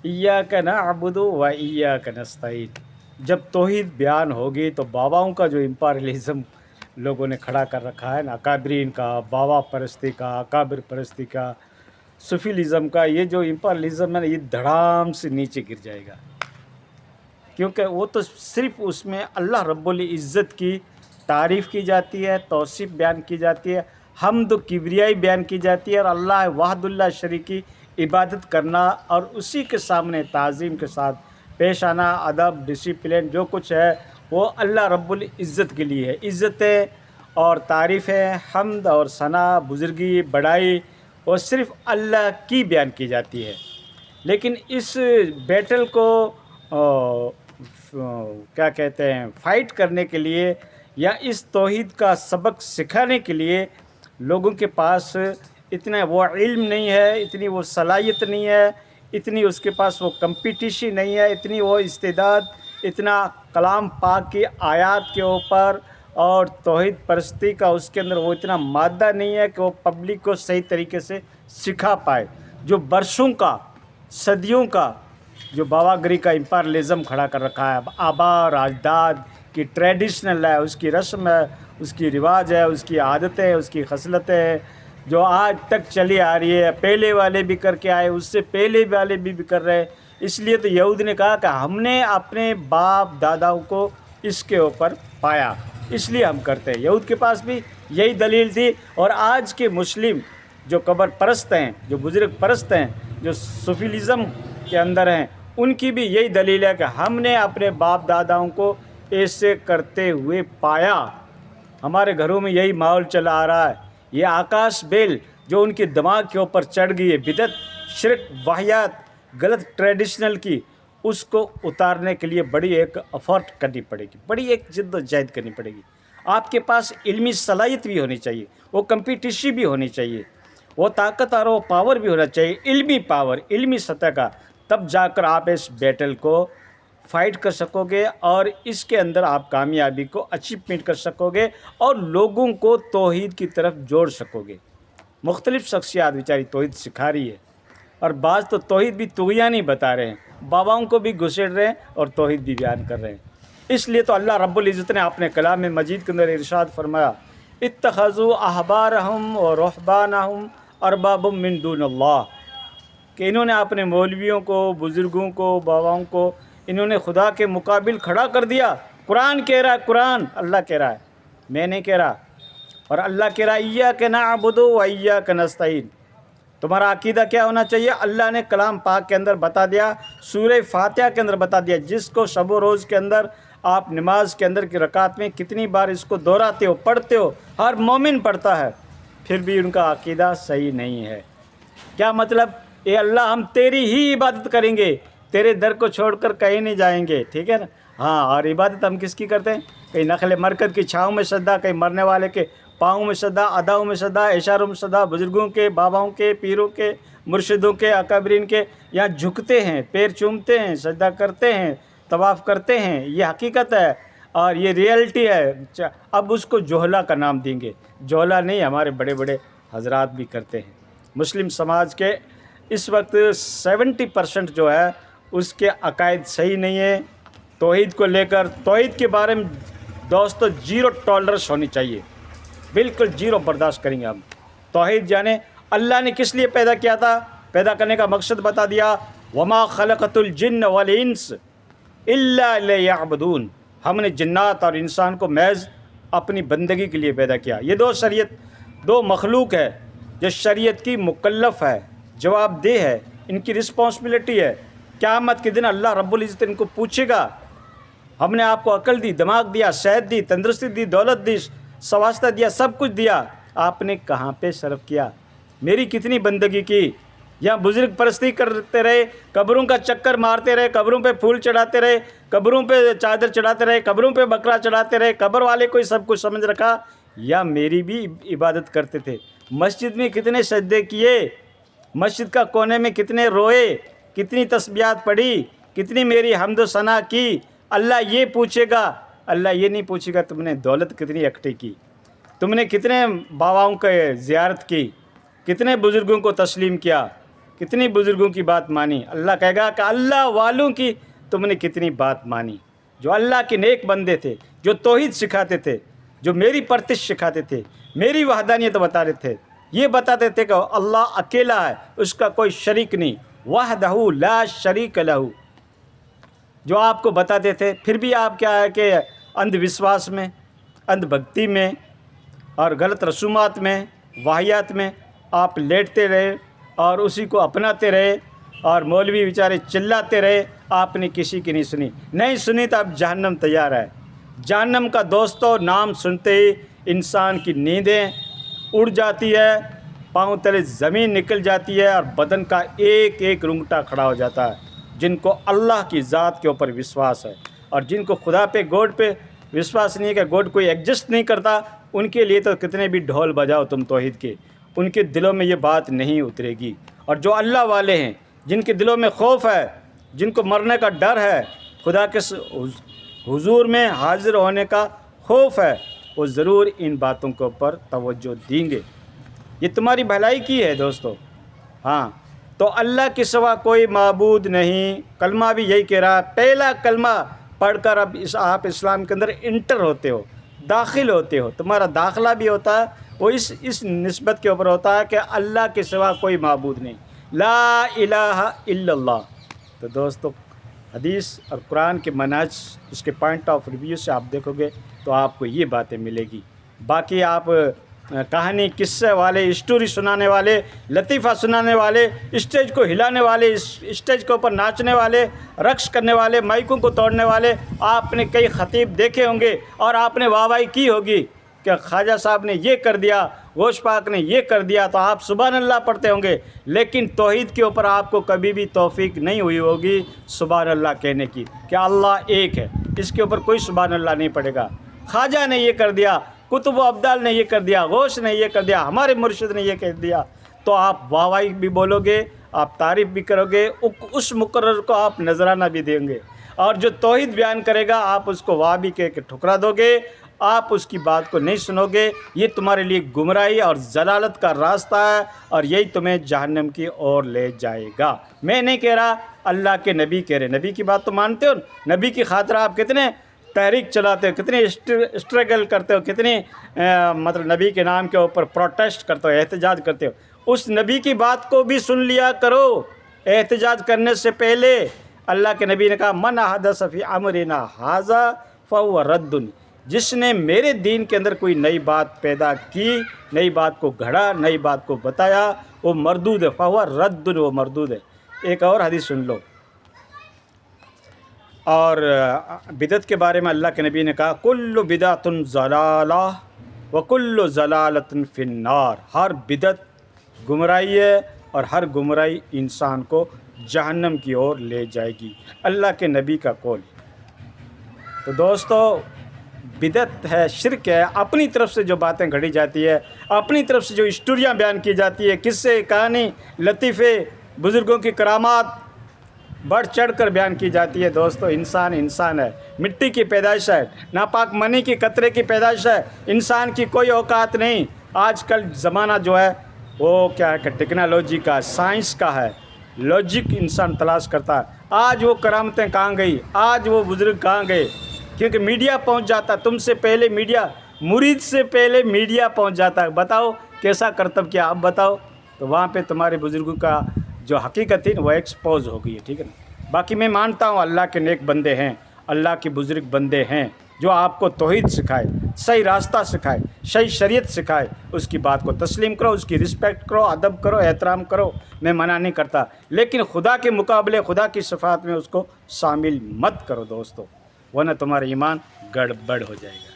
इय्याक नअबुदु व इय्याक नस्तईन। जब तौहीद बयान होगी तो बाबाओं का जो इम्पेरियलिज्म लोगों ने खड़ा कर रखा है ना, अकाबरीन का, बाबा परस्ती का, अकाबिर परस्ती का, सूफीलिज़्म का, ये जो इम्पेरियलिज्म है ना, ये धड़ाम से नीचे गिर जाएगा। क्योंकि वो तो सिर्फ़ उसमें अल्लाह रब्बुल इज़्ज़त की तारीफ़ की जाती है, तौसीफ़ बयान की जाती है, हम्द व किबरियाई बयान की जाती है, और अल्लाह वहदुल्ला शरीक की इबादत करना और उसी के सामने ताज़ीम के साथ पेश आना, अदब, डिसिप्लिन जो कुछ है वो अल्लाह रब्बुल इज़्ज़त के लिए है। इज़्ज़तें और तारीफ़ें, हम्द और सना, बुज़ुर्गी, बड़ाई वो सिर्फ़ अल्लाह की बयान की जाती है। लेकिन इस बैटल को क्या कहते हैं, फ़ाइट करने के लिए या इस तौहीद का सबक सिखाने के लिए लोगों के पास इतना वो इल्म नहीं है, इतनी वो सलाहियत नहीं है, इतनी उसके पास वो कंपटीशन नहीं है, इतनी वो इस्तेदाद, इतना कलाम पाक की आयत के ऊपर और तौहीद परस्ती का उसके अंदर वो इतना मादा नहीं है कि वो पब्लिक को सही तरीके से सिखा पाए। जो बरसों का, सदियों का जो बाबागरी का इम्पेरियलिज़्म खड़ा कर रखा है, आबा और अजदाद की ट्रेडिशनल है, उसकी रस्म है, उसकी रिवाज है, उसकी आदतें, उसकी खसलतें हैं, जो आज तक चली आ रही है, पहले वाले भी करके आए, उससे पहले वाले भी कर रहे हैं। इसलिए तो यहूद ने कहा कि हमने अपने बाप दादाओं को इसके ऊपर पाया, इसलिए हम करते हैं। यहूद के पास भी यही दलील थी, और आज के मुस्लिम जो कब्र परस्त हैं, जो बुज़ुर्ग परस्त हैं, जो सूफीलिज़्म के अंदर हैं, उनकी भी यही दलील है कि हमने अपने बाप दादाओं को ऐसे करते हुए पाया, हमारे घरों में यही माहौल चला आ रहा है। ये आकाश बेल जो उनके दिमाग के ऊपर चढ़ गई है, बिदत, शिरक, वाहियात, गलत ट्रेडिशनल की, उसको उतारने के लिए बड़ी एक एफर्ट करनी पड़ेगी, बड़ी एक जिद्दोजहद करनी पड़ेगी। आपके पास इल्मी सलाहियत भी होनी चाहिए, वो कंपटीशन भी होनी चाहिए, वो ताकत और वो पावर भी होना चाहिए, इल्मी पावर, इल्मी सतह का। तब जाकर आप इस बैटल को फ़ाइट कर सकोगे और इसके अंदर आप कामयाबी को अचीवमेंट कर सकोगे और लोगों को तौहीद की तरफ जोड़ सकोगे। मुख्तलिफ़ शख्सियात बेचारी तौहीद सिखा रही है, और बाज़ तो तौहीद भी तुग़यानी बता रहे हैं, बाबाओं को भी घुसेड़ रहे हैं और तौहीद भी बयान कर रहे हैं। इसलिए तो अल्लाह रब्बुल इज़्ज़त ने अपने कलाम मजीद के अंदर इरशाद फरमाया, इत्तख़ज़ू अहबारहुम व रुहबानहुम अरबाबुम मिन दूनिल्लाह, कि इन्होंने अपने मौलवियों को, बुज़ुर्गों को, बाबाओं को इन्होंने खुदा के मुकाबिल खड़ा कर दिया। कुरान कह रहा है, कुरान, अल्लाह कह रहा है, मैं नहीं कह रहा। और अल्लाह कह रहा है, इय्याक नअबुदु व इय्याक नस्तईन। तुम्हारा अकीदा क्या होना चाहिए? अल्लाह ने कलाम पाक के अंदर बता दिया, सूरह फातिहा के अंदर बता दिया, जिसको शब व रोज़ के अंदर आप नमाज के अंदर की रकात में कितनी बार इसको दोहराते हो, पढ़ते हो, हर मोमिन पढ़ता है, फिर भी उनका अकीदा सही नहीं है। क्या मतलब? ए अल्लाह, हम तेरी ही इबादत करेंगे, तेरे दर को छोड़कर कहीं नहीं जाएंगे, ठीक है ना? हाँ, और इबादत हम किसकी करते हैं? कहीं नखल मरकद की छाँव में श्रद्धा, कहीं मरने वाले के पाँव में श्रद्धा, अदाओं में श्रद्धा, इशारों में श्रद्धा, बुज़ुर्गों के, बाबाओं के, पीरों के, मुर्शिदों के, अकाबरीन के यहाँ झुकते हैं, पैर चूमते हैं, श्रद्धा करते हैं, तवाफ़ करते हैं। ये हकीकत है और ये रियलिटी है। अब उसको जोहला का नाम देंगे, जोहला नहीं, हमारे बड़े बड़े हजरात भी करते हैं। मुस्लिम समाज के इस वक्त 70% जो है उसके अकायद सही नहीं है। तौहीद को लेकर, तौहीद के बारे में दोस्तों ज़ीरो टॉलरेंस होनी चाहिए, बिल्कुल ज़ीरो बर्दाश्त करेंगे हम। तौहीद जाने अल्लाह ने किस लिए पैदा किया था, पैदा करने का मकसद बता दिया, वमा खलक़तुल जिन्न वल इंस इल्ला लियअबुदून। हमने जिन्नात और इंसान को महज अपनी बंदगी के लिए पैदा किया। ये दो शरीयत, दो मखलूक है जो शरीयत की मुकल्लफ़ है, जवाबदेह है, इनकी रिस्पॉन्सिबिलिटी है। क़यामत के दिन अल्लाह रब्बुल इज़्ज़त इनको पूछेगा, हमने आपको अकल दी, दिमाग दिया, सेहत दी, तंदुरुस्ती दी, दौलत दी, सवास्ता दिया, सब कुछ दिया, आपने कहाँ पे सर्व किया? मेरी कितनी बंदगी की? या बुज़ुर्ग परस्ती करते रहे, कब्रों का चक्कर मारते रहे, कब्रों पे फूल चढ़ाते रहे, कब्रों पे चादर चढ़ाते रहे, कब्रों पे बकरा चढ़ाते रहे, कब्र वाले को ही सब कुछ समझ रखा? या मेरी भी इबादत करते थे? मस्जिद में कितने सजदे किए, मस्जिद का कोने में कितने रोए, कितनी तस्बीहात पढ़ी, कितनी मेरी हम्द व सना की? अल्लाह ये पूछेगा। अल्लाह ये नहीं पूछेगा तुमने दौलत कितनी इकट्ठी की, तुमने कितने बाबाओं के ज़ियारत की, कितने बुज़ुर्गों को तस्लीम किया, کتنی بزرگوں کی بات مانی. اللہ کہے گا کہ اللہ والوں کی تم نے کتنی بات مانی. جو اللہ کے نیک بندے تھے، جو توحید سکھاتے تھے، جو میری پرستش سکھاتے تھے، میری وحدانیت بتاتے تھے، یہ بتاتے تھے کہ اللہ اکیلا ہے، اس کا کوئی شریک نہیں، وحدہ لا شریک لہ، جو آپ کو بتاتے تھے. پھر بھی آپ کیا ہے کہ اندھ وشواس میں، اندھ بھکتی میں اور غلط رسومات میں، واہیات میں آپ لیٹتے رہے اور اسی کو اپناتے رہے، اور مولوی بیچارے چلاتے رہے. آپ نے کسی کی نہیں سنی تو اب جہنم تیار ہے. جہنم کا دوستو نام سنتے ہی انسان کی نیندیں اڑ جاتی ہے، پاؤں تلے زمین نکل جاتی ہے، اور بدن کا ایک ایک رونگٹا کھڑا ہو جاتا ہے. جن کو اللہ کی ذات کے اوپر وشواس ہے، اور جن کو خدا پہ گوڈ پہ وشواس نہیں ہے کہ گوڈ کوئی ایگزسٹ نہیں کرتا، ان کے لیے تو کتنے بھی ڈھول بجاؤ تم توحید کے، ان کے دلوں میں یہ بات نہیں اترے گی. اور جو اللہ والے ہیں، جن کے دلوں میں خوف ہے، جن کو مرنے کا ڈر ہے، خدا کے حضور میں حاضر ہونے کا خوف ہے، وہ ضرور ان باتوں کے اوپر توجہ دیں گے. یہ تمہاری بھلائی کی ہے دوستو. ہاں، تو اللہ کے سوا کوئی معبود نہیں. کلمہ بھی یہی کہہ رہا ہے. پہلا کلمہ پڑھ کر اب آپ اسلام کے اندر انٹر ہوتے ہو، داخل ہوتے ہو. تمہارا داخلہ بھی ہوتا ہے وہ اس نسبت کے اوپر ہوتا ہے کہ اللہ کے سوا کوئی معبود نہیں، لا الہ الا اللہ. تو دوستو حدیث اور قرآن کے منہج، اس کے پوائنٹ آف ریویو سے آپ دیکھو گے تو آپ کو یہ باتیں ملے گی. باقی آپ کہانی قصے والے، اسٹوری سنانے والے، لطیفہ سنانے والے، اسٹیج کو ہلانے والے، اسٹیج کے اوپر ناچنے والے، رقص کرنے والے، مائکوں کو توڑنے والے آپ نے کئی خطیب دیکھے ہوں گے، اور آپ نے واہ واہی کی ہوگی کہ خواجہ صاحب نے یہ کر دیا، غوث پاک نے یہ کر دیا، تو آپ سبحان اللہ پڑھتے ہوں گے. لیکن توحید کے اوپر آپ کو کبھی بھی توفیق نہیں ہوئی ہوگی سبحان اللہ کہنے کی کہ اللہ ایک ہے. اس کے اوپر کوئی سبحان اللہ نہیں پڑھے گا. خواجہ نے یہ کر دیا، قطب و ابدال نے یہ کر دیا، غوث نے یہ کر دیا، ہمارے مرشد نے یہ کہہ دیا، تو آپ واہ واہی بھی بولو گے، آپ تعریف بھی کرو گے، اس مقرر کو آپ نذرانہ بھی دیں گے. اور جو توحید بیان کرے گا آپ اس کو واہ بھی کہہ کے ٹھکرا دو گے، آپ اس کی بات کو نہیں سنو گے. یہ تمہارے لیے گمراہی اور ضلالت کا راستہ ہے، اور یہی تمہیں جہنم کی اور لے جائے گا. میں نہیں کہہ رہا، اللہ کے نبی کہہ رہے. نبی کی بات تو مانتے ہو، نبی کی خاطر آپ کتنے تحریک چلاتے ہو، کتنے اسٹرگل کرتے ہو، کتنے مطلب نبی کے نام کے اوپر پروٹیسٹ کرتے ہو، احتجاج کرتے ہو. اس نبی کی بات کو بھی سن لیا کرو. احتجاج کرنے سے پہلے اللہ کے نبی نے کہا من احدث فی امرنا ھذا فہو رد. جس نے میرے دین کے اندر کوئی نئی بات پیدا کی، نئی بات کو گھڑا، نئی بات کو بتایا، وہ مردود ہے. فہو رد، وہ مردود ہے. ایک اور حدیث سن لو. اور بدعت کے بارے میں اللہ کے نبی نے کہا کل بدعۃ ضلالہ وکل ضلالۃ فی النار. ہر بدعت گمراہی ہے، اور ہر گمراہی انسان کو جہنم کی اور لے جائے گی. اللہ کے نبی کا قول. تو دوستو بدعت ہے، شرک ہے. اپنی طرف سے جو باتیں گھڑی جاتی ہے، اپنی طرف سے جو اسٹوریاں بیان کی جاتی ہے، قصے، کہانی، لطیفے، بزرگوں کی کرامات بڑھ چڑھ کر بیان کی جاتی ہے. دوستو انسان ہے، مٹی کی پیدائش ہے، ناپاک منی کی قطرے کی پیدائش ہے. انسان کی کوئی اوقات نہیں. آج کل زمانہ جو ہے وہ کیا ہے کہ ٹیکنالوجی کا، سائنس کا ہے. لاجک انسان تلاش کرتا ہے. آج وہ کرامتیں کہاں گئی، آج وہ بزرگ کہاں گئے؟ کیونکہ میڈیا پہنچ جاتا. تم سے پہلے میڈیا، مرید سے پہلے میڈیا پہنچ جاتا ہے. بتاؤ کیسا کرتب کیا، اب بتاؤ. تو وہاں پہ تمہارے بزرگوں کا جو حقیقت تھی وہ ایکسپوز ہو گئی ہے. ٹھیک ہے نا. باقی میں مانتا ہوں اللہ کے نیک بندے ہیں، اللہ کے بزرگ بندے ہیں جو آپ کو توحید سکھائے، صحیح راستہ سکھائے، صحیح شریعت سکھائے. اس کی بات کو تسلیم کرو، اس کی رسپیکٹ کرو، ادب کرو، احترام کرو. میں منع نہیں کرتا، لیکن خدا کے مقابلے، خدا کی صفات میں اس کو شامل مت کرو دوستو، ورنہ تمہارا ایمان گڑبڑ ہو جائے گا.